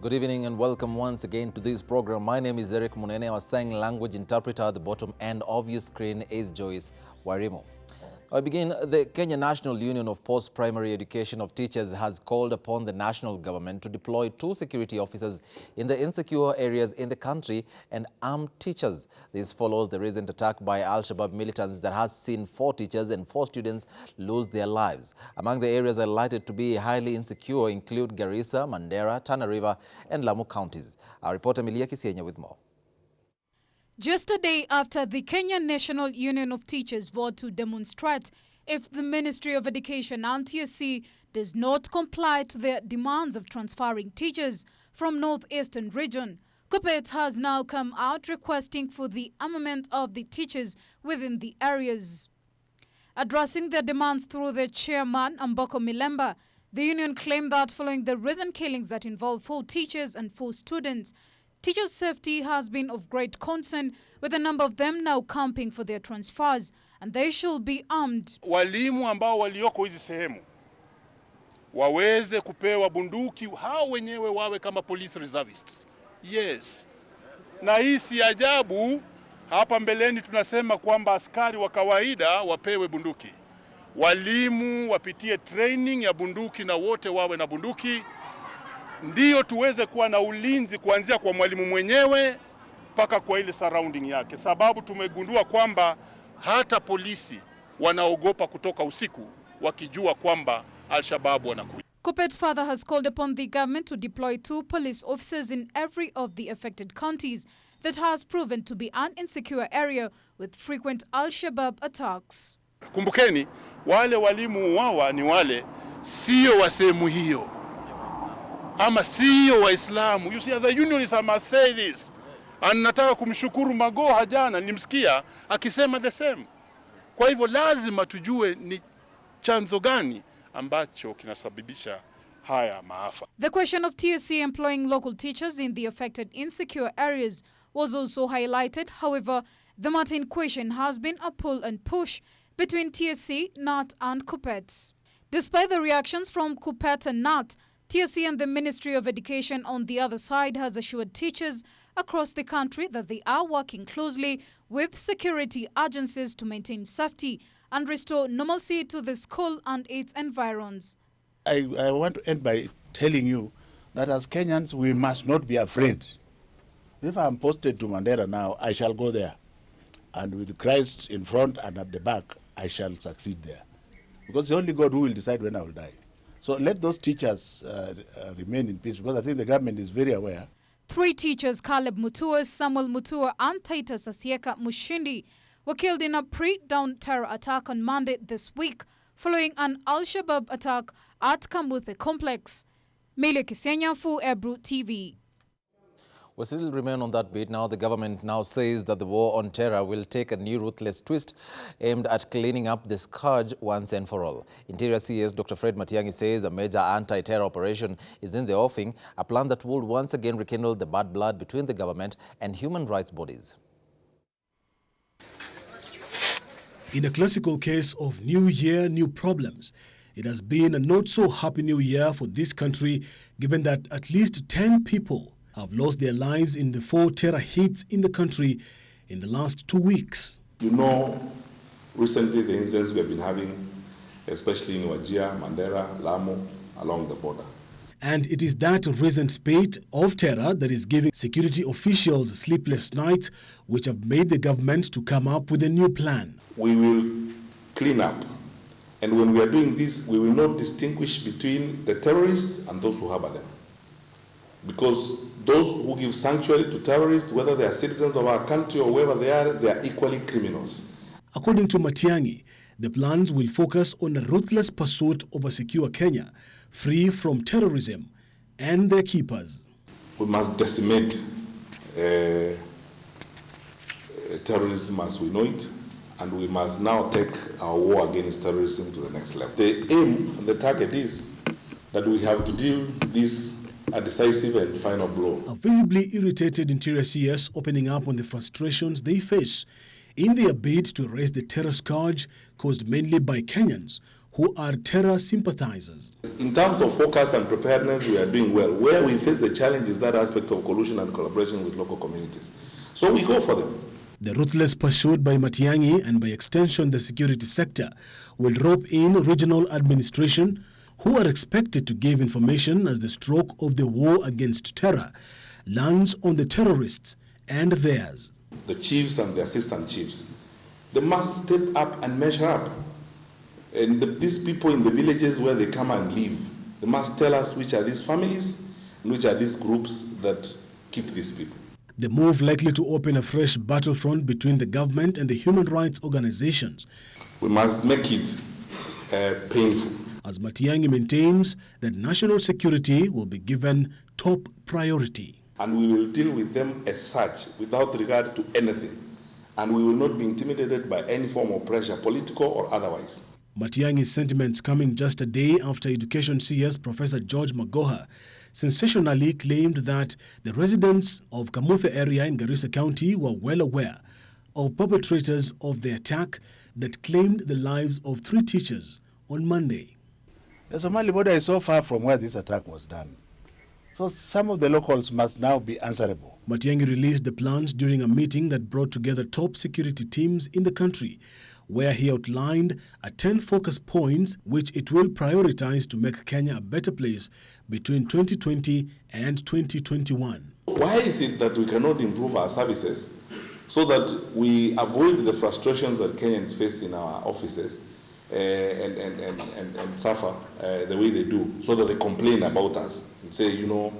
Good evening and welcome once again to this program. My name is Mnene. Our sign language interpreter at the bottom end of your screen is Joyce Warimo. I begin. The Kenya National Union of Post-Primary Education of Teachers has called upon the national government to deploy 2 security officers in the insecure areas in the country and arm teachers. This follows the recent attack by Al-Shabaab militants that has seen 4 teachers and 4 students lose their lives. Among the areas highlighted to be highly insecure include Garissa, Mandera, Tana River and Lamu counties. Our reporter Milia Kisienya with more. Just a day after the Kenya National Union of Teachers vowed to demonstrate if the Ministry of Education and TSC does not comply to their demands of transferring teachers from northeastern region, Kuppet has now come out requesting for the armament of the teachers within the areas. Addressing their demands through their chairman, Mboko Milemba, the union claimed that following the recent killings that involve 4 teachers and 4 students, teachers' safety has been of great concern, with a number of them now camping for their transfers, and they should be armed. Walimu ambao walioko hizi sehemu waweze kupewa bunduki, hao wenyewe wawe kama police reservists. Yes. Na hii si ajabu, hapa mbeleni tunasema kwamba askari wa kawaida wapewe bunduki. Walimu wapitie training ya bunduki na wote wawe na bunduki. Ndiyo tuweze kuwa na ulinzi kuanzia kwa mwalimu mwenyewe mpaka kwa ile surrounding yake, sababu tumegundua kwamba hata polisi wanaogopa kutoka usiku wakijua kwamba Al-Shabaab wanakuja. Kuppet further has called upon the government to deploy 2 police officers in every of the affected counties that has proven to be an insecure area with frequent Al-Shabaab attacks. Kumbukeni, wale walimu wawa ni wale sio wa sehemu hiyo, ama sio Waislamu. You see, as a unionist, I must say this. Nataka kumshukuru Magoha jana, nimsikia akisema the same. Kwa hivyo lazima tujue ni chanzo gani ambacho kinasababisha haya maafa. The question of TSC employing local teachers in the affected insecure areas was also highlighted. However, the matter in question has been a pull and push between TSC, NAT and Kuppet. Despite the reactions from Kuppet and NAT, TSC and the Ministry of Education on the other side has assured teachers across the country that they are working closely with security agencies to maintain safety and restore normalcy to the school and its environs. I want to end by telling you that as Kenyans, we must not be afraid. If I'm posted to Mandera now, I shall go there. And with Christ in front and at the back, I shall succeed there. Because it's only God who will decide when I will die. So let those teachers remain in peace, because I think the government is very aware. 3 teachers, Caleb Mutua, Samuel Mutua and Titus Asieka Mushindi, were killed in a pre-dawn terror attack on Monday this week following an Al-Shabaab attack at Kambuthe complex. Milia Kisienya for Ebru TV. We still remain on that beat. Now the government now says that the war on terror will take a new ruthless twist aimed at cleaning up the scourge once and for all. Interior CS Dr. Fred Matiang'i says a major anti-terror operation is in the offing, a plan that will once again rekindle the bad blood between the government and human rights bodies. In a classical case of new year, new problems, it has been a not so happy new year for this country, given that at least 10 people have lost their lives in the 4 terror hits in the country in the last 2 weeks. You know, recently the incidents we have been having, especially in Wajir, Mandera, Lamu, along the border. And it is that recent spate of terror that is giving security officials sleepless nights, which have made the government to come up with a new plan. We will clean up. And when we are doing this, we will not distinguish between the terrorists and those who harbor them. Because those who give sanctuary to terrorists, whether they are citizens of our country or wherever they are equally criminals. According to Matiang'i, the plans will focus on a ruthless pursuit of a secure Kenya, free from terrorism and their keepers. We must decimate terrorism as we know it, and we must now take our war against terrorism to the next level. The aim and the target is that we have to deal this a decisive and final blow. A visibly irritated Interior CS opening up on the frustrations they face in their bid to erase the terror scourge caused mainly by Kenyans who are terror sympathizers. In terms of forecast and preparedness, we are doing well. Where we face the challenge is that aspect of collusion and collaboration with local communities. So we go for them. The ruthless pursuit by Matiang'i and by extension the security sector will rope in regional administration, who are expected to give information as the stroke of the war against terror lands on the terrorists and theirs. The chiefs and the assistant chiefs, they must step up and measure up. And these people in the villages where they come and live, they must tell us which are these families and which are these groups that keep these people. The move likely to open a fresh battlefront between the government and the human rights organizations. We must make it painful. As Matiang'i maintains that national security will be given top priority. And we will deal with them as such, without regard to anything. And we will not be intimidated by any form of pressure, political or otherwise. Matiang'i's sentiments coming just a day after Education CS Professor George Magoha sensationally claimed that the residents of Kamuthe area in Garissa County were well aware of perpetrators of the attack that claimed the lives of 3 teachers on Monday. The Somali border is so far from where this attack was done. So some of the locals must now be answerable. Matiang'i released the plans during a meeting that brought together top security teams in the country, where he outlined 10 focus points which it will prioritize to make Kenya a better place between 2020 and 2021. Why is it that we cannot improve our services so that we avoid the frustrations that Kenyans face in our offices and suffer the way they do, so that they complain about us and say, you know,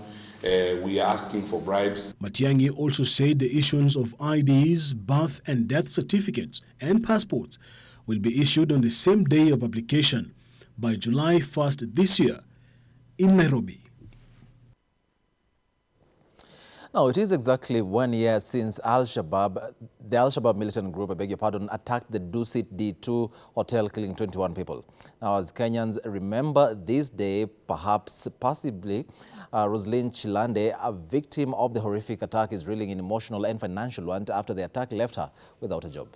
we are asking for bribes. Matiang'i also said the issuance of IDs, birth and death certificates and passports will be issued on the same day of application by July 1st this year in Nairobi. Now, it is exactly 1 year since the Al-Shabaab militant group, attacked the Dusit D2 hotel, killing 21 people. Now, as Kenyans remember this day, possibly, Roselyn Chilande, a victim of the horrific attack, is reeling in emotional and financial want after the attack left her without a job.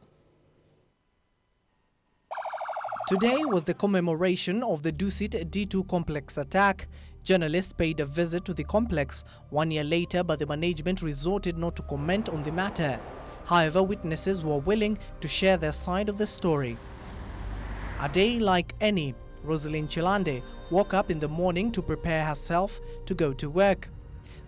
Today was the commemoration of the Dusit D2 complex attack. Journalists paid a visit to the complex 1 year later, but the management resorted not to comment on the matter. However, witnesses were willing to share their side of the story. A day like any, Roselyn Chilande woke up in the morning to prepare herself to go to work.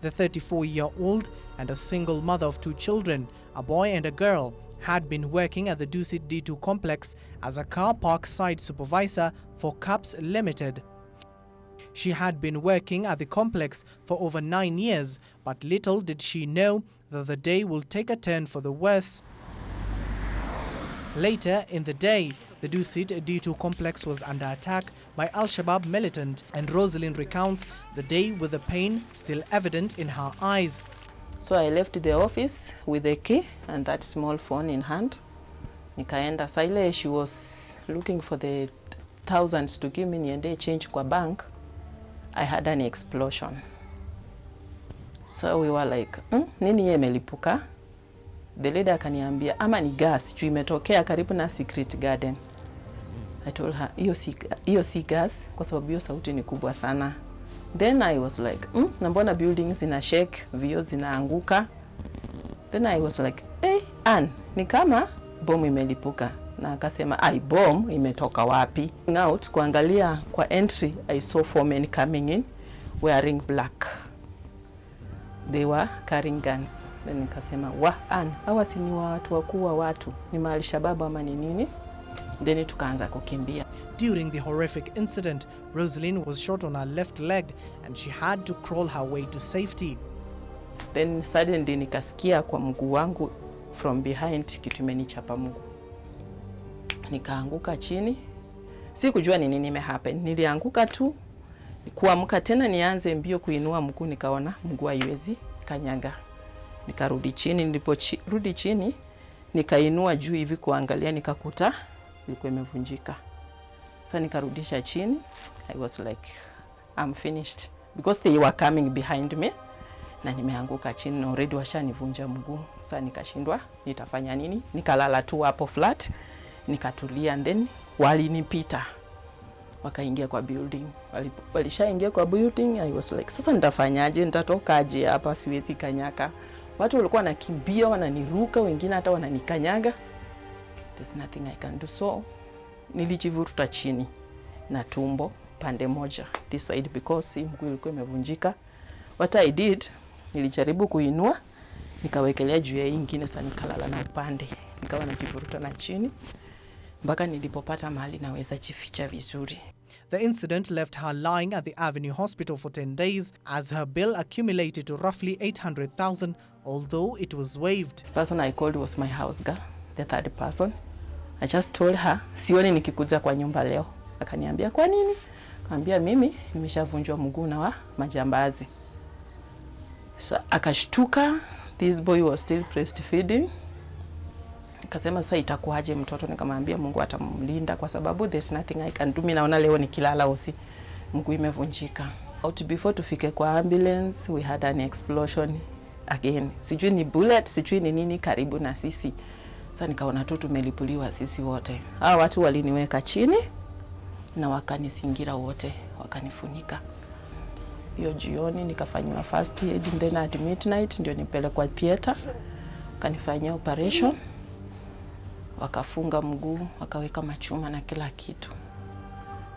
The 34-year-old and a single mother of 2 children, a boy and a girl, had been working at the Dusit D2 complex as a car park site supervisor for CAPS Limited. She had been working at the complex for over 9 years, but little did she know that the day will take a turn for the worse. Later in the day, the Dusit D2 complex was under attack by Al-Shabaab militant, and Roselyn recounts the day with the pain still evident in her eyes. So I left the office with a key and that small phone in hand. Nikaenda Saile, she was looking for the thousands to give me niende change kwa bank. I had an explosion. So we were like, nini yemelipuka? The lady akaniambia, ama ni gas, juu imetokea karibu na Secret Garden. I told her, iyo si gas, kwa sababu hiyo sauti ni kubwa sana. Then I was like, nambona buildings ina shake, vioo zinaanguka. Then I was like, Ann, ni kama bomu imelipuka. Na akasema, bomb imetoka wapi? Out, kuangalia kwa entry, I saw 4 men coming in, wearing black. They were carrying guns. Then nikasema, Ann, hawa si ni watu wakuu wa watu, ni Al-Shabaab ama ni nini? Then tukaanza kukimbia. During the horrific incident, Roselyn was shot on her left leg and she had to crawl her way to safety. Then suddenly nikasikia kwa mguu wangu from behind kitu imenichapa mguu. Nikaanguka chini. Sikujua ni nini imehappen. Nilianguka tu. Kuamka tena nianze mbio kuinua mguu, nikaona mguu haiwezi kanyaga. Nikarudi chini, niliporudi chini nikainua juu hivi kuangalia, nikakuta ilikuwa imevunjika. Sasa nikarudisha chini. I was like, I'm finished because they were coming behind me. Na nimeanguka chini na already washanivunja mguu. Sasa nikashindwa nitafanya nini? Nikalala tu hapo flat, nikatulia, and then walinipita. wakaingia kwa building. Walishaingia kwa building, I was like, sasa nitafanyaje? Nitatokaje hapa? Siwezi kanyaka. Watu walikuwa wanakimbia, wananiruka, wengine hata wananikanyaga. There's nothing I can do. So nilijivuruta chini na tumbo pande moja, this side, because mguu ilikuwa imevunjika. What I did, nilijaribu kuinua, nikawekelea juu ya hii nyingine, sasa nikalala na upande. Nikawa najivuruta na chini mpaka nilipopata mahali naweza jificha vizuri. The incident left her lying at the Avenue Hospital for 10 days as her bill accumulated to roughly 800,000, although it was waived. The person I called was my house girl, the third person. I just told her, sioni nikikuja kwa nyumba leo. Akaniambia, kwa nini? Akaniambia, mimi nimeshavunjwa mguu na wa majambazi. So akashtuka, this boy was still breastfeeding. Akasema sasa itakuaje mtoto? Nikamwambia Mungu atamlinda kwa sababu there's nothing I can do. Mimi naona leo nikilala hosi mguu imevunjika. Out before tufike kwa ambulance, we had an explosion again. Sijui ni bullet, sijui ni nini karibu na sisi. Sasa nikaona tu tumelipuliwa sisi wote. Hao watu waliniweka chini na wakanisingira wote, wakanifunika. Hiyo jioni nikafanywa first aid, and then at midnight ndio nipelekwa theater. Kanifanyia operation. Wakafunga mguu, wakaweka machuma na kila kitu.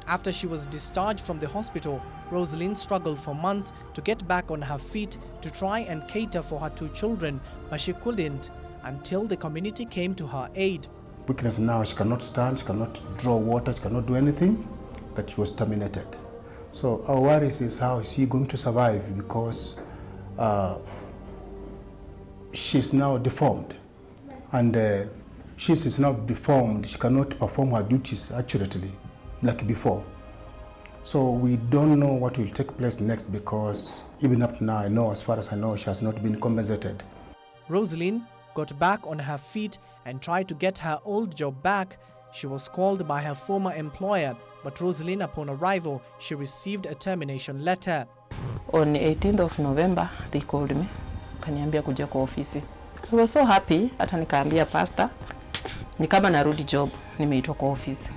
After she was discharged from the hospital, Rosalind struggled for months to get back on her feet to try and cater for her 2 children, but she couldn't until the community came to her aid. Weakness now, she cannot stand, she cannot draw water, she cannot do anything, but she was terminated. So our worries is how is she going to survive, because she's now deformed, and she's now deformed, she cannot perform her duties accurately like before. So we don't know what will take place next, because even up to now, I know, as far as I know, she has not been compensated. Rosalind got back on her feet and tried to get her old job back. She was called by her former employer, but Rosalind, upon arrival, she received a termination letter. On 18th of November, they called me. Kaniambia kuja kwa ofisi. I was so happy, hata nikaambia pastor, ni kama narudi job, nimeitwa kwa ofisi.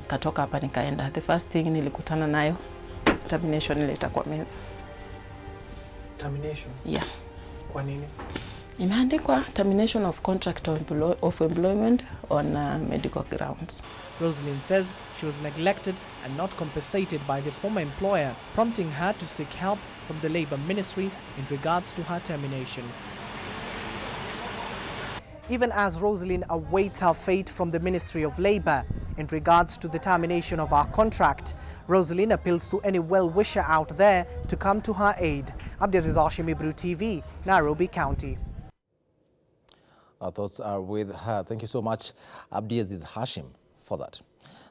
Katoka hapa nikaenda. The first thing nilikutana nayo, termination letter kwa meza. Termination? Yeah. Kwa nini? Imeandikwa termination of contract of employment on medical grounds. Rosalind says she was neglected and not compensated by the former employer, prompting her to seek help from the Labour Ministry in regards to her termination. Even as Rosalind awaits her fate from the Ministry of Labour in regards to the termination of her contract, Rosalind appeals to any well-wisher out there to come to her aid. Abdiaziz Hashim, Ibru TV, Nairobi County. Our thoughts are with her. Thank you so much, Abdiaziz Hashim, for that.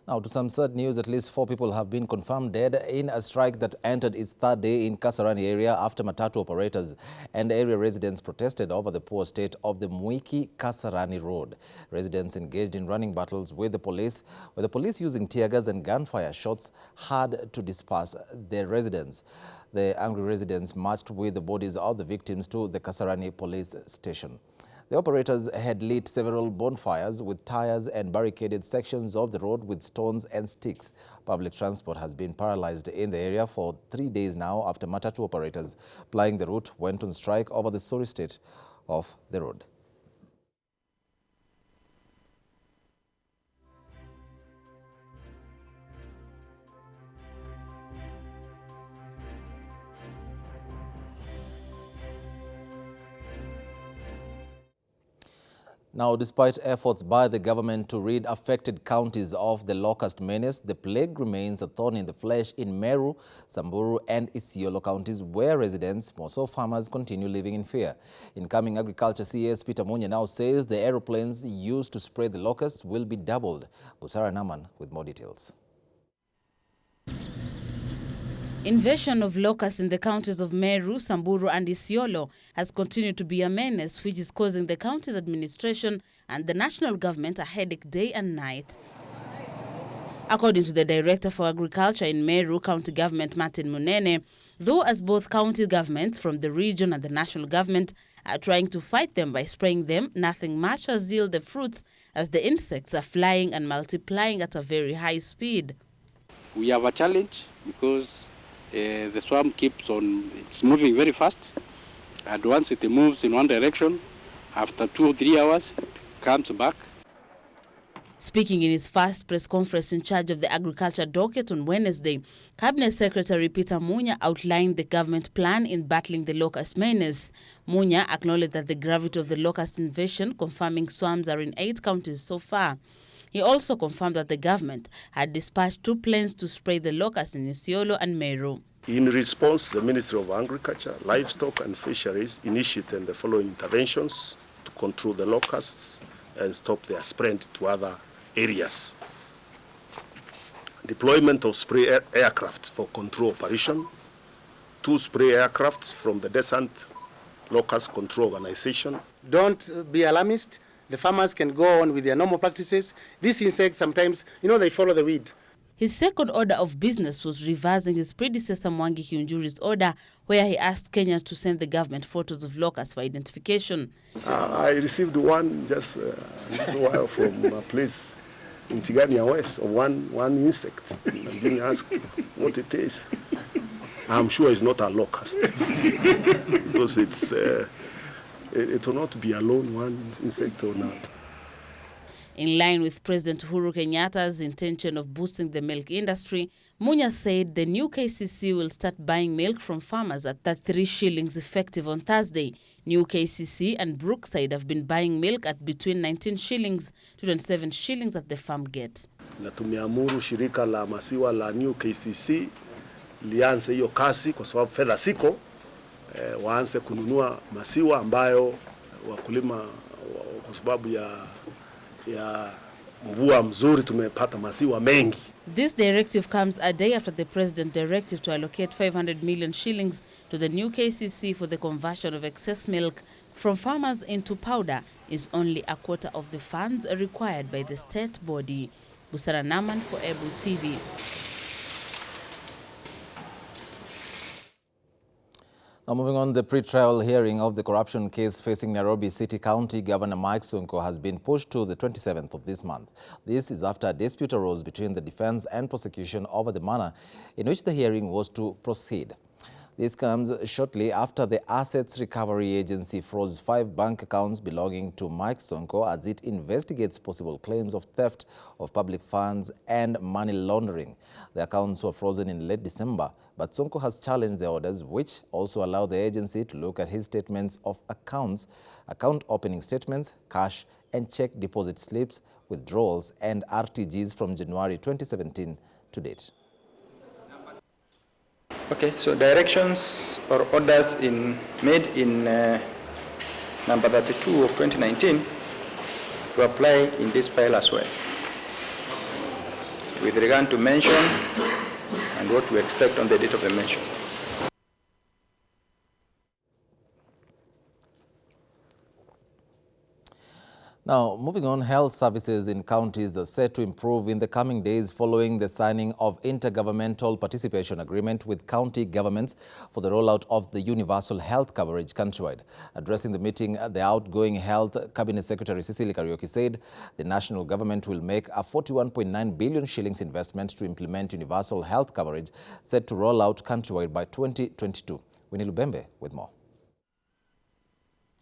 Now, to some sad news, at least 4 people have been confirmed dead in a strike that entered its 3rd day in Kasarani area after matatu operators and area residents protested over the poor state of the Mwiki-Kasarani road. Residents engaged in running battles with the police using tear gas and gunfire shots hard to disperse the residents. The angry residents marched with the bodies of the victims to the Kasarani police station. The operators had lit several bonfires with tires and barricaded sections of the road with stones and sticks. Public transport has been paralyzed in the area for 3 days now after matatu operators plying the route went on strike over the sorry state of the road. Now, despite efforts by the government to rid affected counties of the locust menace, the plague remains a thorn in the flesh in Meru, Samburu and Isiolo counties, where residents, more so farmers, continue living in fear. Incoming Agriculture CS Peter Mnene now says the aeroplanes used to spray the locusts will be doubled. Busara Naman with more details. Invasion of locusts in the counties of Meru, Samburu and Isiolo has continued to be a menace, which is causing the county's administration and the national government a headache day and night. According to the Director for Agriculture in Meru County Government, Martin Mnene, though as both county governments from the region and the national government are trying to fight them by spraying them, nothing much has yielded the fruits as the insects are flying and multiplying at a very high speed. We have a challenge because the swarm keeps on, it's moving very fast. And once it moves in one direction, after 2 or 3 hours, it comes back. Speaking in his first press conference in charge of the agriculture docket on Wednesday, Cabinet Secretary Peter Munya outlined the government plan in battling the locust menace. Munya acknowledged that the gravity of the locust invasion, confirming swarms are in 8 counties so far. He also confirmed that the government had dispatched 2 planes to spray the locusts in Isiolo and Meru. In response, the Ministry of Agriculture, Livestock and Fisheries initiated the following interventions to control the locusts and stop their spread to other areas. Deployment of spray aircraft for control operation, 2 spray aircrafts from the Descent Locust Control Organization. Don't be alarmist. The farmers can go on with their normal practices. These insects sometimes, they follow the weed. His second order of business was reversing his predecessor Mwangi Kiunjuri's order, where he asked Kenyans to send the government photos of locusts for identification. I received one just a little while from a place in Tigania West of one insect. I didn't ask what it is. I'm sure it's not a locust because it will not be alone one insect or not. In line with President Uhuru Kenyatta's intention of boosting the milk industry, Munya said the new KCC will start buying milk from farmers at 33 shillings effective on Thursday. New KCC and Brookside have been buying milk at between 19 shillings to 27 shillings at the farm gate. Na tumeamuru shirika la masiwa la New KCC lianze hiyo kasi kwa sababu fedha siko, waanze kununua masiwa ambayo wakulima kwa sababu ya mvua mzuri tumepata masiwa mengi. This directive comes a day after the president's directive to allocate 500 million shillings to the new KCC for the conversion of excess milk from farmers into powder is only a quarter of the funds required by the state body. Busara Naman for Ebu TV. Now moving on, the pre-trial hearing of the corruption case facing Nairobi City County Governor Mike Sonko has been pushed to the 27th of this month. This is after a dispute arose between the defense and prosecution over the manner in which the hearing was to proceed. This comes shortly after the Assets Recovery Agency froze 5 bank accounts belonging to Mike Sonko as it investigates possible claims of theft of public funds and money laundering. The accounts were frozen in late December, but Sonko has challenged the orders, which also allow the agency to look at his statements of accounts, account opening statements, cash and check deposit slips, withdrawals and RTGs from January 2017 to date. Okay, so directions or orders made in number 32 of 2019 to apply in this file as well. With regard to mention and what we expect on the date of the mention. Now, moving on, health services in counties are set to improve in the coming days following the signing of intergovernmental participation agreement with county governments for the rollout of the universal health coverage countrywide. Addressing the meeting, the outgoing Health Cabinet Secretary Cecily Kariuki said the national government will make a 41.9 billion shillings investment to implement universal health coverage set to roll out countrywide by 2022. Winnie Lubembe with more.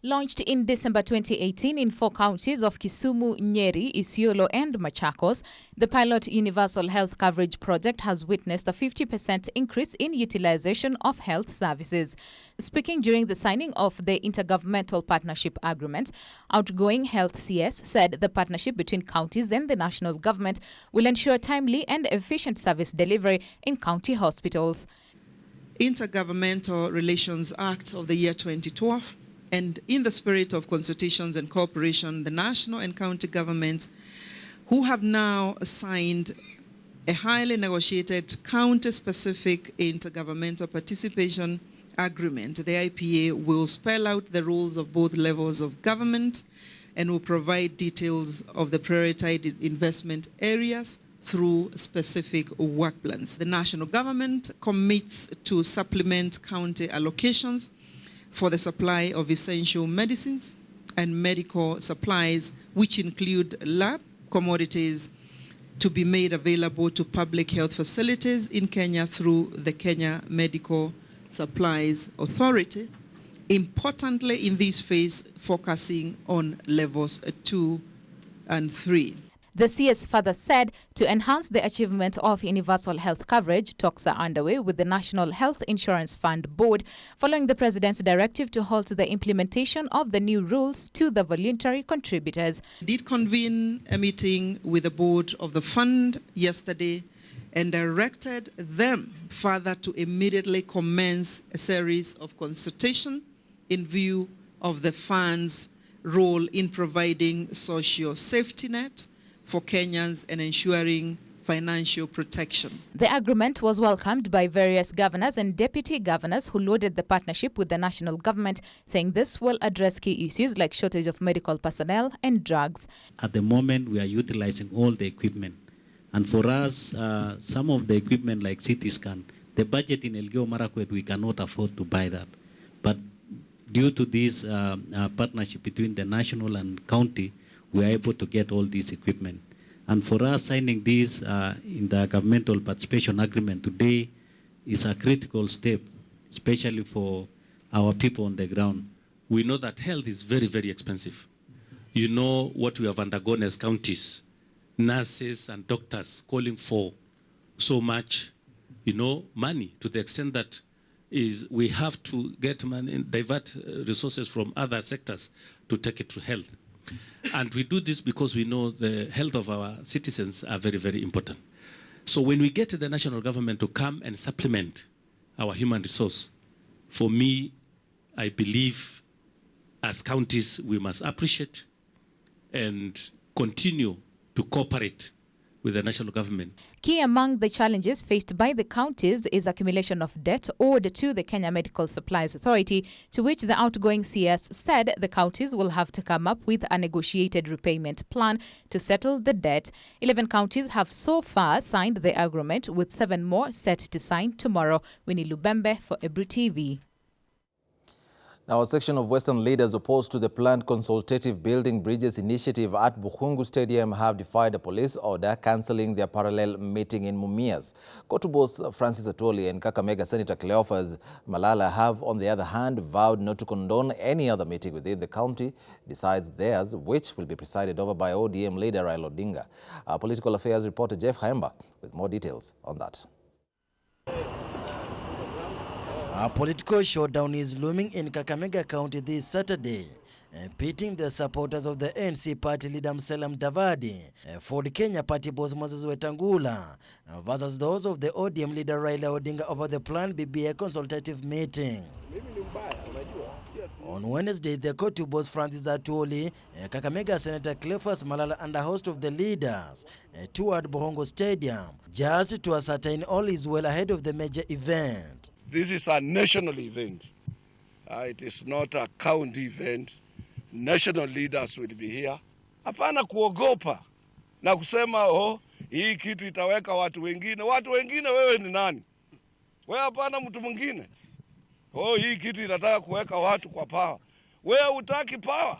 Launched in December 2018 in 4 counties of Kisumu, Nyeri, Isiolo and Machakos, the pilot Universal Health Coverage project has witnessed a 50% increase in utilization of health services. Speaking during the signing of the Intergovernmental Partnership Agreement, outgoing Health CS said the partnership between counties and the national government will ensure timely and efficient service delivery in county hospitals. Intergovernmental Relations Act of the year 2012, and in the spirit of consultations and cooperation, the national and county governments who have now signed a highly negotiated county-specific intergovernmental participation agreement, the IPA, will spell out the roles of both levels of government and will provide details of the prioritized investment areas through specific work plans. The national government commits to supplement county allocations for the supply of essential medicines and medical supplies, which include lab commodities, to be made available to public health facilities in Kenya through the Kenya Medical Supplies Authority, importantly in this phase focusing on levels 2 and 3. The CS further said to enhance the achievement of universal health coverage, talks are underway with the National Health Insurance Fund Board following the President's directive to halt the implementation of the new rules to the voluntary contributors. Did convene a meeting with the board of the fund yesterday and directed them further to immediately commence a series of consultation in view of the fund's role in providing social safety net for Kenyans and ensuring financial protection. The agreement was welcomed by various governors and deputy governors who lauded the partnership with the national government, saying this will address key issues like shortage of medical personnel and drugs. At the moment, we are utilizing all the equipment. And for us, some of the equipment like CT scan, the budget in Elgeyo Marakwet, we cannot afford to buy that. But due to this partnership between the national and county, we are able to get all this equipment. And for us, signing this in the governmental participation agreement today is a critical step, especially for our people on the ground. We know that health is very, very expensive. You know what we have undergone as counties, nurses and doctors calling for so much, money, to the extent that we have to get money and divert resources from other sectors to take it to health. And we do this because we know the health of our citizens are very, very important. So when we get the national government to come and supplement our human resource, for me, I believe as counties, we must appreciate and continue to cooperate with the national government. Key among the challenges faced by the counties is accumulation of debt owed to the Kenya Medical Supplies Authority, to which the outgoing CS said the counties will have to come up with a negotiated repayment plan to settle the debt. 11 counties have so far signed the agreement, with 7 more set to sign tomorrow. Winnie Lubembe for Ebru TV. Now, a section of Western leaders opposed to the planned consultative building bridges initiative at Bukhungu Stadium have defied a police order cancelling their parallel meeting in Mumias. Cotu boss Francis Atwoli and Kakamega Senator Cleophas Malala have, on the other hand, vowed not to condone any other meeting within the county besides theirs, which will be presided over by ODM leader Raila Odinga. Our political affairs reporter Jeff Haemba with more details on that. A political showdown is looming in Kakamega County this Saturday, pitting the supporters of the ANC party leader Musalia Mudavadi, Ford Kenya party boss Moses Wetangula, versus those of the ODM leader Raila Odinga over the planned BBI consultative meeting. On Wednesday, the Cotu boss Francis Atwoli, Kakamega Senator Cleophas Malala and a host of the leaders toured Bukhungu Stadium just to ascertain all is well ahead of the major event. This is a national event. It is not a county event. National leaders will be here. Hapana kuogopa na kusema hii kitu itaweka watu wengine. Watu wengine wewe ni nani? Wewe hapana mtu mwingine. Hii kitu inataka kuweka watu kwa power. Wewe hutaki power.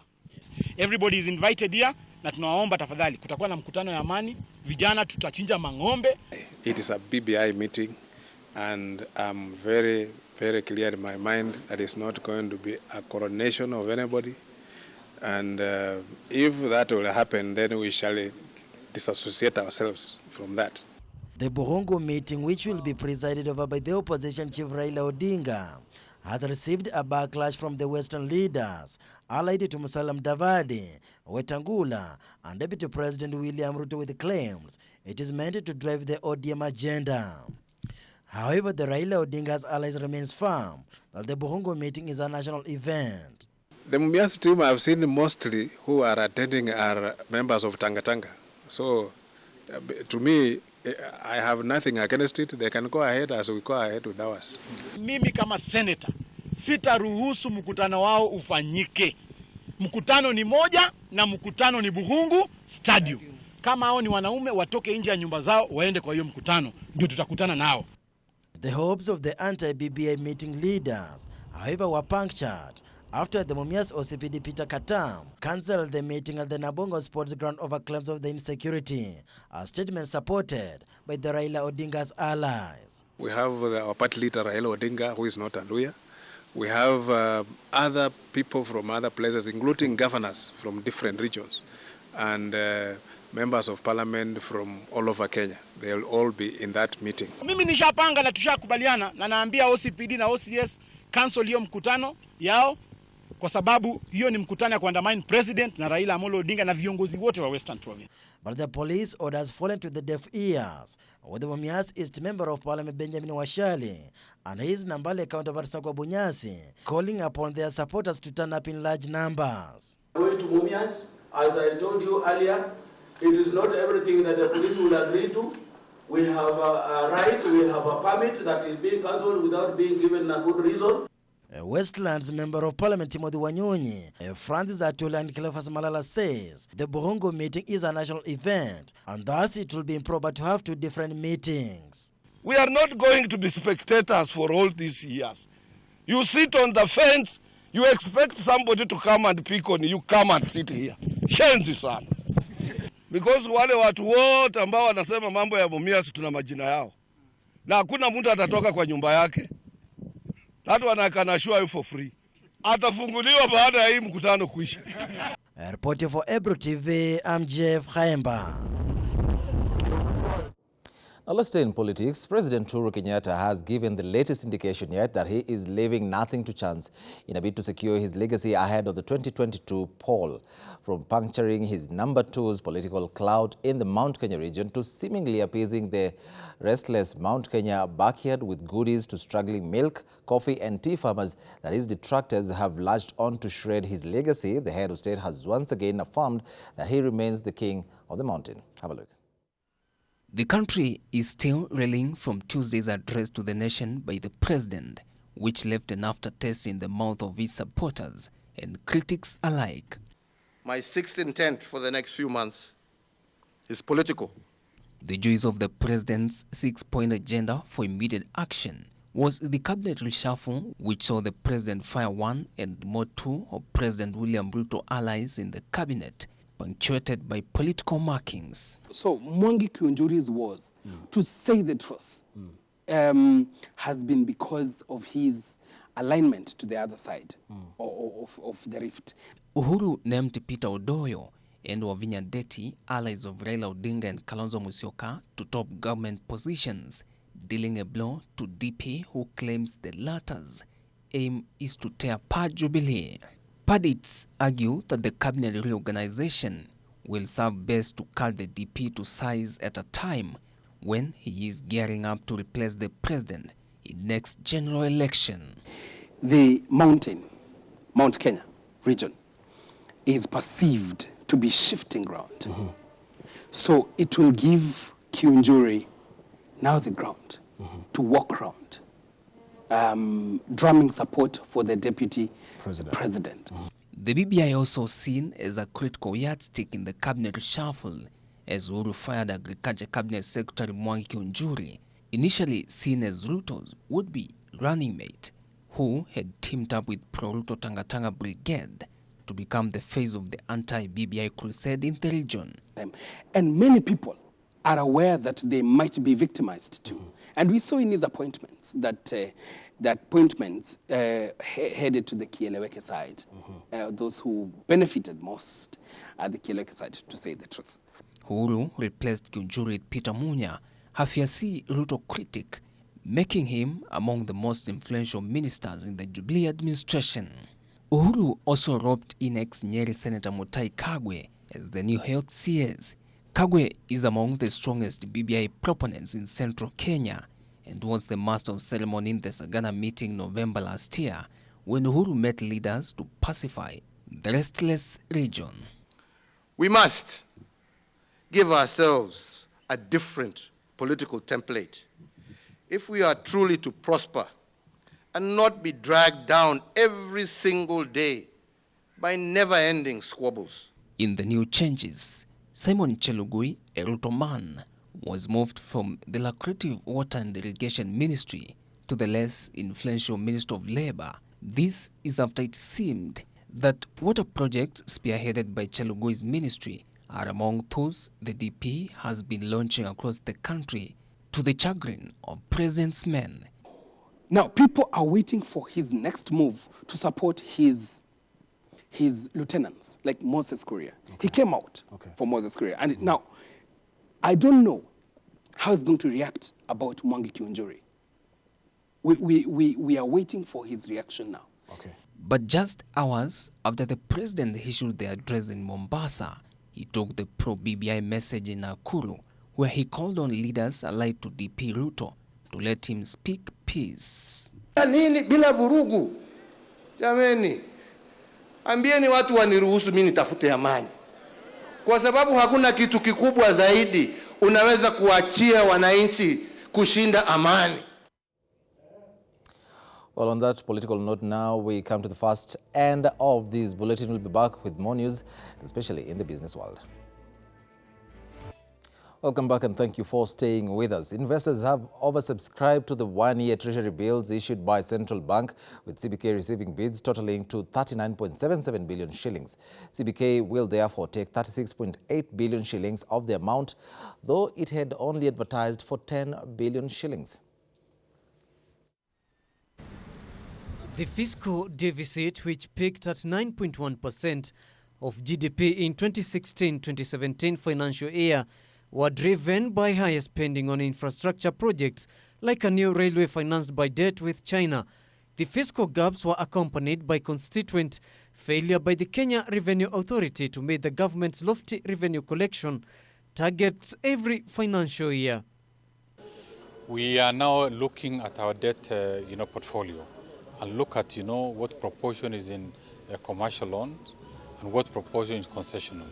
Everybody is invited here na tunawaomba tafadhali kutakuwa na mkutano ya amani. Vijana tutachinja mang'ombe. It is a BBI meeting. And I'm very, very clear in my mind that it's not going to be a coronation of anybody. And if that will happen, then we shall disassociate ourselves from that. The Bukhungu meeting, which will be presided over by the opposition chief Raila Odinga, has received a backlash from the Western leaders, allied to Musalia Mudavadi, Wetangula, and Deputy President William Ruto, with claims it is meant to drive the ODM agenda. However, the Raila Odinga's allies remains firm that the Bukhungu meeting is a national event. The Mumias team I've seen mostly who are attending are members of Tanga Tanga. So, to me, I have nothing against it. They can go ahead as we go ahead with ours. Mimi kama senator, sitaruhusu mkutano wao ufanyike. Mkutano ni moja na mkutano ni Bukhungu Stadium. Kama hao ni wanaume watoke nje ya nyumba zao waende kwa hiyo mkutano, ndio tutakutana nao. The hopes of the anti-BBI meeting leaders, however, were punctured after the Mumias OCPD Peter Katam cancelled the meeting at the Nabongo Sports Ground over claims of the insecurity, a statement supported by the Raila Odinga's allies. We have our party leader Raila Odinga, who is not a lawyer. We have other people from other places, including governors from different regions, and members of parliament from all over Kenya. They will all be in that meeting. Mimi nishapanga na tushakubaliana na naambia OCPD na OCS cancel hiyo mkutano yao, kwa sababu hiyo ni mkutano ya kuandamine president na Raila Amolo Odinga na viongozi wote wa Western Province. But the police orders fallen to the deaf ears, with the Mumias East Member of Parliament Benjamin Washali and his Nambale counterpart Sakwa Bunyasi calling upon their supporters to turn up in large numbers. Going to Mumias, as I told you earlier, it is not everything that the police will agree to. We have a right, we have a permit that is being cancelled without being given a good reason. Westlands Member of Parliament Timothy Wanyonyi, Francis Atula and Cleophas Malala says the Bohongo meeting is a national event and thus it will be improper to have two different meetings. We are not going to be spectators for all these years. You sit on the fence, you expect somebody to come and pick on you, come and sit here. Shenzi sana. Because wale watu wote ambao wanasema mambo ya Mumias tuna majina yao. Na hakuna mtu atatoka kwa nyumba yake. Hata wanakanashua you for free. Atafunguliwa baada ya hii mkutano kuisha. Reporting for Ebro TV, I'm Jeff Khaemba. Now let's stay in politics. President Uhuru Kenyatta has given the latest indication yet that he is leaving nothing to chance in a bid to secure his legacy ahead of the 2022 poll. From puncturing his number two's political clout in the Mount Kenya region to seemingly appeasing the restless Mount Kenya backyard with goodies to struggling milk, coffee and tea farmers that his detractors have latched on to shred his legacy, the head of state has once again affirmed that he remains the king of the mountain. Have a look. The country is still reeling from Tuesday's address to the nation by the president, which left an aftertaste in the mouth of his supporters and critics alike. My sixth intent for the next few months is political. The joys of the president's six-point agenda for immediate action was the cabinet reshuffle, which saw the president fire one and more two of President William Ruto allies in the cabinet, punctuated by political markings. So Mwangi Kiunjuri's was, to say the truth, has been because of his alignment to the other side of the rift. Uhuru named Peter Odoyo and Wavinya Ndeti, allies of Raila Odinga and Kalonzo Musyoka, to top government positions, dealing a blow to DP, who claims the latter's aim is to tear apart Jubilee. Pundits argue that the cabinet reorganization will serve best to cut the DP to size at a time when he is gearing up to replace the president in next general election. The Mount Kenya region is perceived to be shifting ground. So it will give Kiunjuri now the ground to walk around, drumming support for the deputy president. The BBI also seen as a critical yardstick in the cabinet reshuffle, as Uhuru fired Agriculture Cabinet Secretary Mwangi Kiunjuri, initially seen as Ruto's would-be running mate, who had teamed up with Pro-Ruto Tangatanga Brigade to become the face of the anti-BBI crusade in the region. And many people are aware that they might be victimized too. And we saw in his appointments that appointments headed to the Kieleweke side, those who benefited most at the Kieleweke side, to say the truth. Uhuru replaced Kiunjuri with Peter Munya, a fierce Ruto critic, making him among the most influential ministers in the Jubilee administration. Uhuru also roped in ex-Nyeri Senator Mutahi Kagwe as the new health CS. Kagwe is among the strongest BBI proponents in central Kenya and was the master of ceremony in the Sagana meeting in November last year, when Uhuru met leaders to pacify the restless region. We must give ourselves a different political template if we are truly to prosper and not be dragged down every single day by never-ending squabbles. In the new changes, Simon Chelugui, a Ruto man, was moved from the lucrative Water and Irrigation Ministry to the less influential Minister of Labour This is after it seemed that water projects spearheaded by Chelugoi's ministry are among those the DP has been launching across the country to the chagrin of President Mnene. Now, people are waiting for his next move to support his lieutenants, like Moses Kuria. Okay. He came out for Moses Kuria. And now, I don't know how he's going to react about Mwangi Kiunjuri. We are waiting for his reaction now. Okay. But just hours after the president issued the address in Mombasa, he took the pro-BBI message in Nakuru, where he called on leaders allied to DP Ruto to let him speak peace. Nini bila vurugu? Jameni, ambieni watu waniruhusu mimi nitafute amani. Kwa sababu hakuna kitu kikubwa zaidi unaweza kuachia wananchi kushinda amani. Well, on that political note, now we come to the first end of this bulletin. We'll be back with more news, especially in the business world. Welcome back and thank you for staying with us. Investors have oversubscribed to the one-year treasury bills issued by Central Bank, with CBK receiving bids totaling to 39.77 billion shillings. CBK will therefore take 36.8 billion shillings of the amount, though it had only advertised for 10 billion shillings. The fiscal deficit, which peaked at 9.1% of GDP in 2016-2017 financial year, were driven by higher spending on infrastructure projects like a new railway financed by debt with China. The fiscal gaps were accompanied by constituent failure by the Kenya Revenue Authority to meet the government's lofty revenue collection targets every financial year. We are now looking at our debt portfolio and look at what proportion is in commercial loans and what proportion is concessional.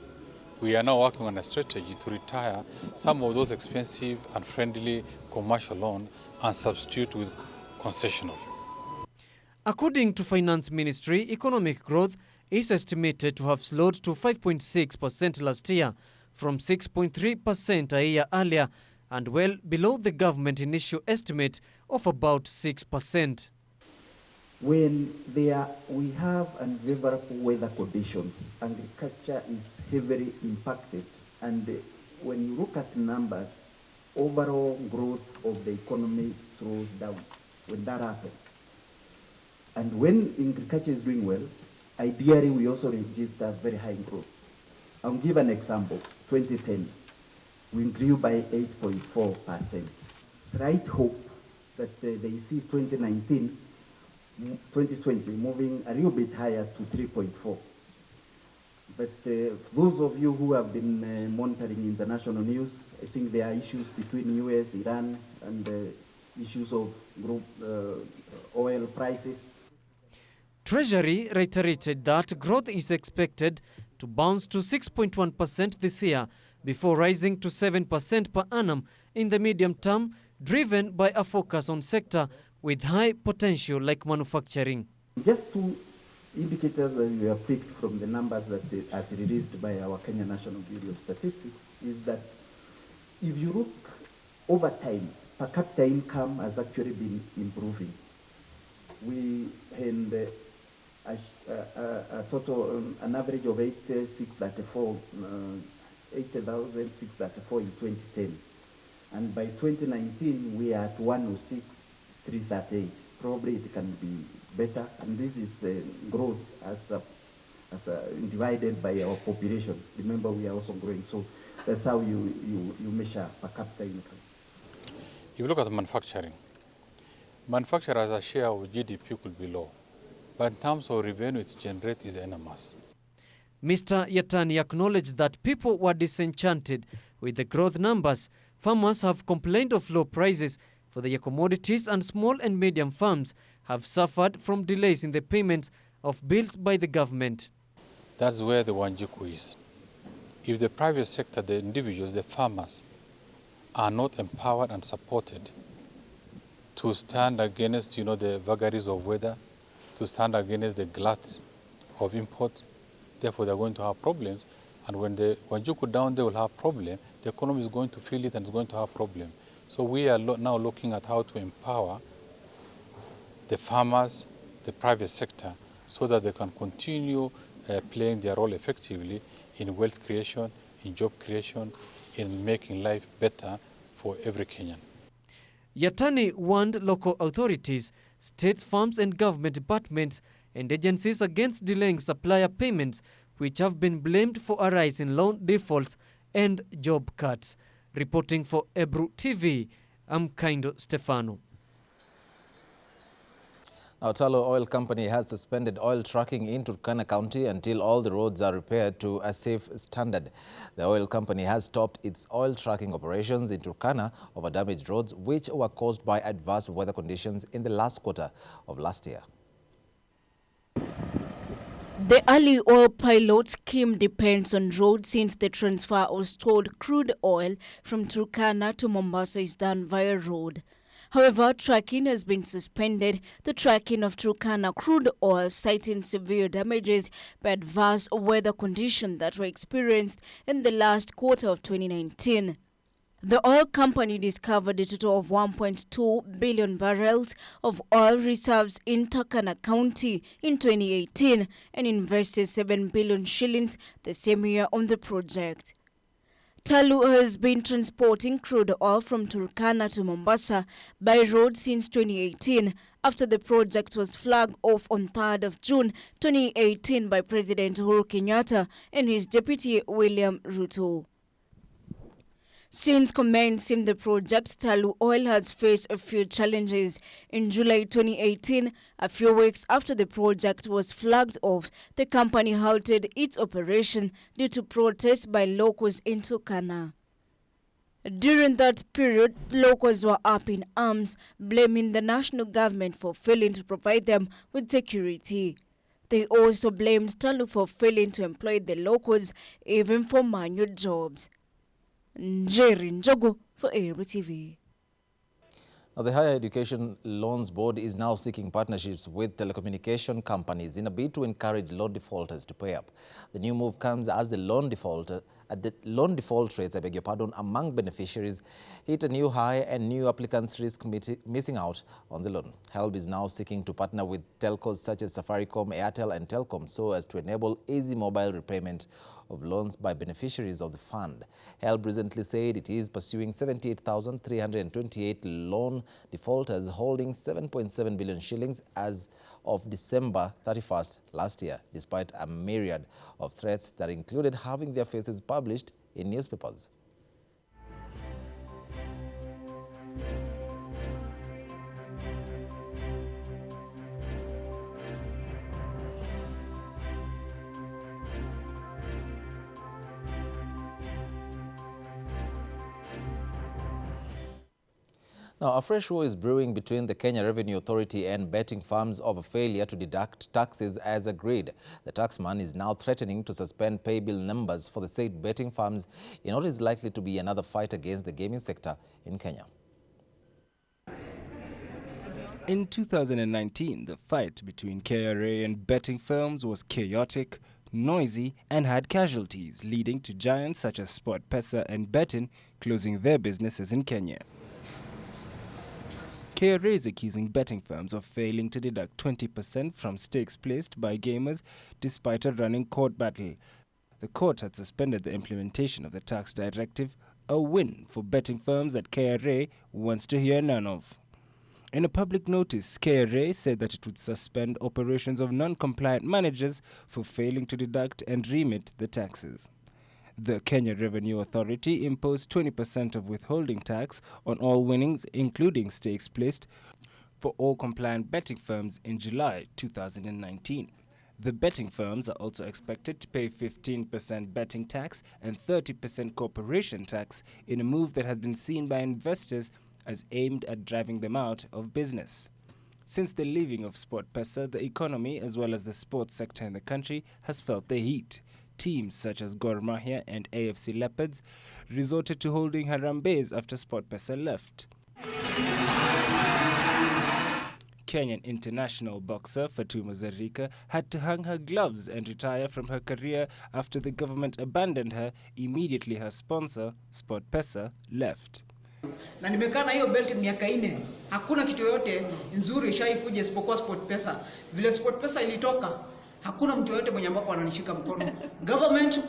We are now working on a strategy to retire some of those expensive and friendly commercial loans and substitute with concessional. According to Finance Ministry, economic growth is estimated to have slowed to 5.6% last year from 6.3% a year earlier, and well below the government initial estimate of about 6%. When we have unfavorable weather conditions, agriculture is heavily impacted. And when you look at numbers, overall growth of the economy slows down when that happens. And when agriculture is doing well, ideally we also register very high growth. I'll give an example. 2010, we grew by 8.4%. Slight hope that they see 2020 moving a little bit higher to 3.4. But those of you who have been monitoring international news, I think there are issues between US, Iran, and issues of oil prices. Treasury reiterated that growth is expected to bounce to 6.1% this year before rising to 7% per annum in the medium term, driven by a focus on sector with high potential like manufacturing. Just two indicators that we have picked from the numbers that as released by our Kenya National Bureau of Statistics is that if you look over time, per capita income has actually been improving. We had a total, an average of 80,634 in 2010. And by 2019, we are at 106,338. Probably it can be better, and this is growth as divided by our population. Remember, we are also growing, so that's how you measure per capita income. If you look at manufacturing, manufacturing as a share of GDP could be low, but in terms of revenue it generates is enormous. Mr. Yatani acknowledged that people were disenchanted with the growth numbers. Farmers have complained of low prices for their commodities, and small and medium farms have suffered from delays in the payment of bills by the government. That's where the Wanjiku is. If the private sector, the individuals, the farmers, are not empowered and supported to stand against, the vagaries of weather, to stand against the glut of import, therefore they're going to have problems. And when the Wanjiku down, they will have problems. The economy is going to feel it and is going to have problems. So we are now looking at how to empower the farmers the private sector so that they can continue playing their role effectively in wealth creation, in job creation, in making life better for every Kenyan. Yatani warned local authorities, states, firms and government departments and agencies against delaying supplier payments, which have been blamed for a rise in loan defaults and job cuts. Reporting for Ebru TV, I'm Kaindo Stefano. Now, Tullow Oil Company has suspended oil trucking in Turkana County until all the roads are repaired to a safe standard. The oil company has stopped its oil trucking operations in Turkana over damaged roads, which were caused by adverse weather conditions in the last quarter of last year. The early oil pilot scheme depends on roads since the transfer of stored crude oil from Turkana to Mombasa is done via road. However, trucking has been suspended, the trucking of Turkana crude oil citing severe damages by adverse weather conditions that were experienced in the last quarter of 2019. The oil company discovered a total of 1.2 billion barrels of oil reserves in Turkana County in 2018 and invested 7 billion shillings the same year on the project. Tullow has been transporting crude oil from Turkana to Mombasa by road since 2018 after the project was flagged off on 3rd of June 2018 by President Uhuru Kenyatta and his deputy William Ruto. Since commencing the project, Tullow Oil has faced a few challenges. In July 2018, a few weeks after the project was flagged off, the company halted its operation due to protests by locals in Turkana. During that period, locals were up in arms, blaming the national government for failing to provide them with security. They also blamed Tullow for failing to employ the locals, even for manual jobs. Jerry Njogo for Ebru TV. Now, the Higher Education Loans Board is now seeking partnerships with telecommunication companies in a bid to encourage loan defaulters to pay up. The new move comes as the loan default rates, among beneficiaries hit a new high and new applicants risk missing out on the loan. HELB is now seeking to partner with telcos such as Safaricom, Airtel and Telcom so as to enable easy mobile repayment of loans by beneficiaries of the fund. HELB recently said it is pursuing 78,328 loan defaulters holding 7.7 billion shillings as of December 31st last year, despite a myriad of threats that included having their faces published in newspapers. Now, a fresh war is brewing between the Kenya Revenue Authority and betting firms over failure to deduct taxes as agreed. The taxman is now threatening to suspend pay bill numbers for the said betting firms in what is likely to be another fight against the gaming sector in Kenya. In 2019, the fight between KRA and betting firms was chaotic, noisy and had casualties, leading to giants such as SportPesa and Betting closing their businesses in Kenya. KRA is accusing betting firms of failing to deduct 20% from stakes placed by gamers despite a running court battle. The court had suspended the implementation of the tax directive, a win for betting firms that KRA wants to hear none of. In a public notice, KRA said that it would suspend operations of non-compliant managers for failing to deduct and remit the taxes. The Kenya Revenue Authority imposed 20% of withholding tax on all winnings, including stakes placed, for all compliant betting firms in July 2019. The betting firms are also expected to pay 15% betting tax and 30% corporation tax in a move that has been seen by investors as aimed at driving them out of business. Since the leaving of SportPesa, the economy as well as the sports sector in the country has felt the heat. Teams such as Gor Mahia and AFC Leopards resorted to holding Harambees after SportPesa left. Kenyan international boxer Fatuma Zarika had to hang her gloves and retire from her career after the government abandoned her immediately her sponsor, SportPesa, left. na nimekaa na hiyo belt miaka 4. Hakuna kitu yoyote nzuri ishaikuja isipokuwa SportPesa. Vile SportPesa ilitoka, hakuna mtu yoyote mwenye ambapo ananishika mkono. Government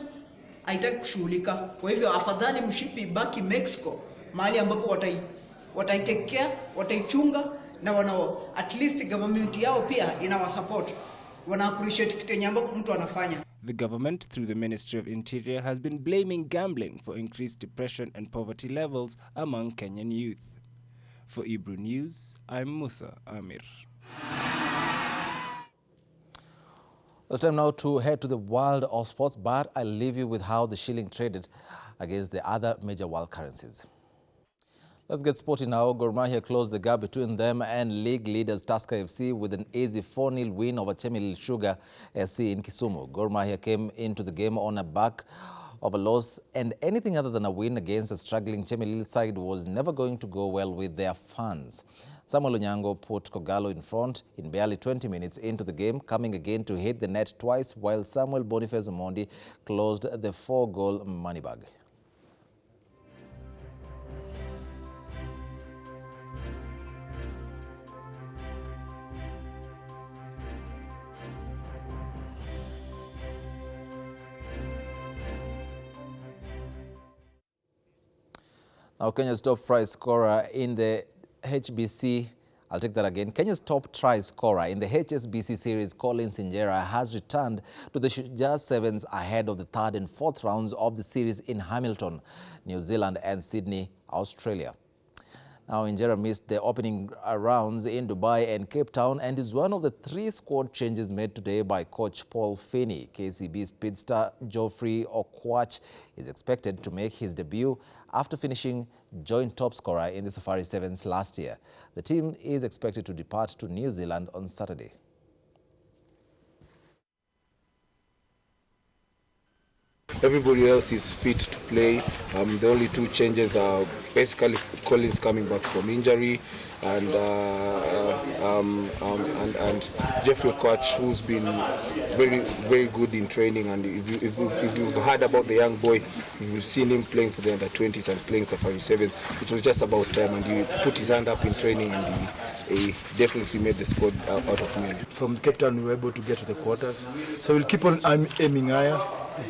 haitaki kushughulika. Kwa hivyo afadhali mshipi ibaki Mexico, mahali ambapo wataitekea, wataichunga na at least government yao pia inawasupport. Wana appreciate kitu ambapo mtu anafanya. The government, through the Ministry of Interior, has been blaming gambling for increased depression and poverty levels among Kenyan youth. For Hebrew News, I'm Musa Amir. Well, time now to head to the world of sports, but I'll leave you with how the shilling traded against the other major world currencies. Let's get sporty now. Gor Mahia closed the gap between them and league leaders Tusker FC with an easy 4-0 win over Chemelil Sugar SC in Kisumu. Gor Mahia came into the game on a back of a loss, and anything other than a win against a struggling Chemelil side was never going to go well with their fans. Samuel Onyango put Kogalo in front in barely 20 minutes into the game, coming again to hit the net twice, while Samuel Boniface Omondi closed the 4-goal money bag. Now, Kenya's top try scorer in the HBC, I'll take that again. Kenya's top try scorer in the HSBC series, Collins Injera, has returned to the Shujaa Sevens ahead of the third and fourth rounds of the series in Hamilton, New Zealand and Sydney, Australia. Now, Injera missed the opening rounds in Dubai and Cape Town and is one of the 3 squad changes made today by coach Paul Finney. KCB speedster Geoffrey Okwach is expected to make his debut after finishing joint top scorer in the Safari Sevens last year. The team is expected to depart to New Zealand on Saturday. Everybody else is fit to play. The only 2 changes are basically Collins coming back from injury and Jeffrey Koch, who's been very good in training. And if you've heard about the young boy, you've seen him playing for the under-20s and playing Safari Sevens. It was just about time, and he put his hand up in training, and he definitely made the squad out of Mnene. From Cape Town, we were able to get to the quarters, so we'll keep on aiming higher.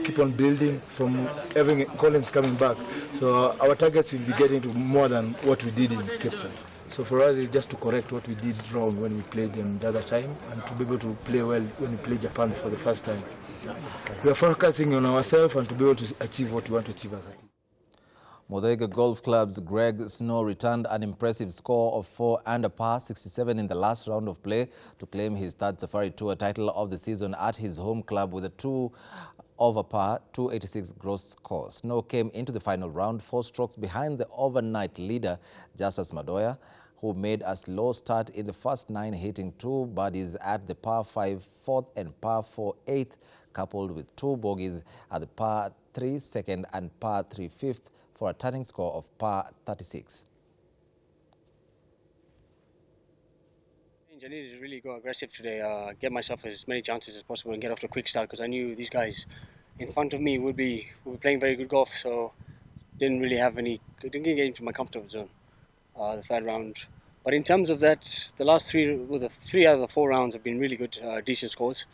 Keep on building from having Collins coming back. So our targets will be getting to more than what we did in Cape Town. So for us, it's just to correct what we did wrong when we played them the other time, and to be able to play well when we play Japan for the first time. We are focusing on ourselves and to be able to achieve what we want to achieve as a team. Muthaiga Golf Club's Greg Snow returned an impressive score of 4 under par 67 in the last round of play to claim his 3rd Safari Tour title of the season at his home club with a 2 over par 286 gross score. Snow came into the final round 4 strokes behind the overnight leader Justus Madoya, who made a slow start in the first 9, hitting 2 birdies at the par 5 4th and par 4 8th, coupled with 2 bogeys at the par 3 2nd and par 3 5th for a turning score of par 36. I needed to really go aggressive today, get myself as many chances as possible and get off to a quick start, because I knew these guys in front of me would be playing very good golf, so didn't get into my comfortable zone the 3rd round. But in terms of that, the last 3 out of the 4 rounds have been really good, decent scores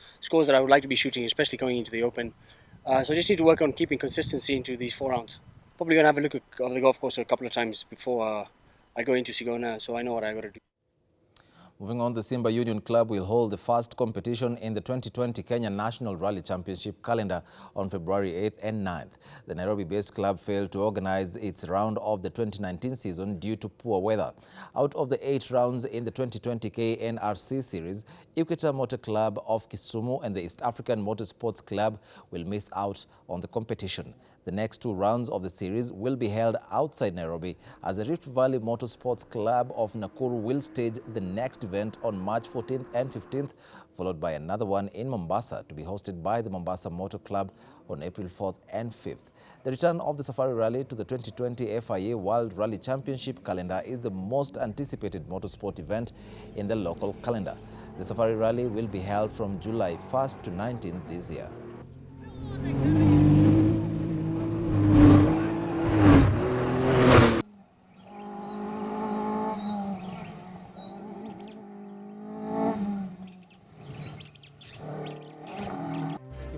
that I would like to be shooting, especially going into the Open. So I just need to work on keeping consistency into these 4 rounds. Probably going to have a look at the golf course a couple of times before I go into Sigona, so I know what I got to do. Moving on, the Simba Union Club will hold the first competition in the 2020 Kenya National Rally Championship calendar on February 8th and 9th. The Nairobi-based club failed to organize its round of the 2019 season due to poor weather. Out of the 8 rounds in the 2020 KNRC series, Equator Motor Club of Kisumu and the East African Motorsports Club will miss out on the competition. The next 2 rounds of the series will be held outside Nairobi, as the Rift Valley Motorsports Club of Nakuru will stage the next event on March 14th and 15th, followed by another one in Mombasa to be hosted by the Mombasa Motor Club on April 4th and 5th. The return of the Safari Rally to the 2020 FIA World Rally Championship calendar is the most anticipated motorsport event in the local calendar. The Safari Rally will be held from July 1st to 19th this year.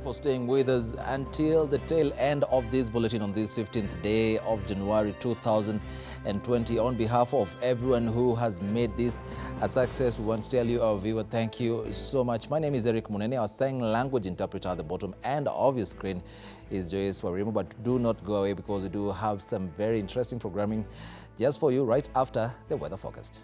for staying with us until the tail end of this bulletin on this 15th day of January 2020. On behalf of everyone who has made this a success, we want to tell you, our viewer, thank you so much. My name is Mnene. Our sign language interpreter at the bottom and of your screen is Joyce Warimo. But do not go away, because we do have some very interesting programming just for you right after the weather forecast.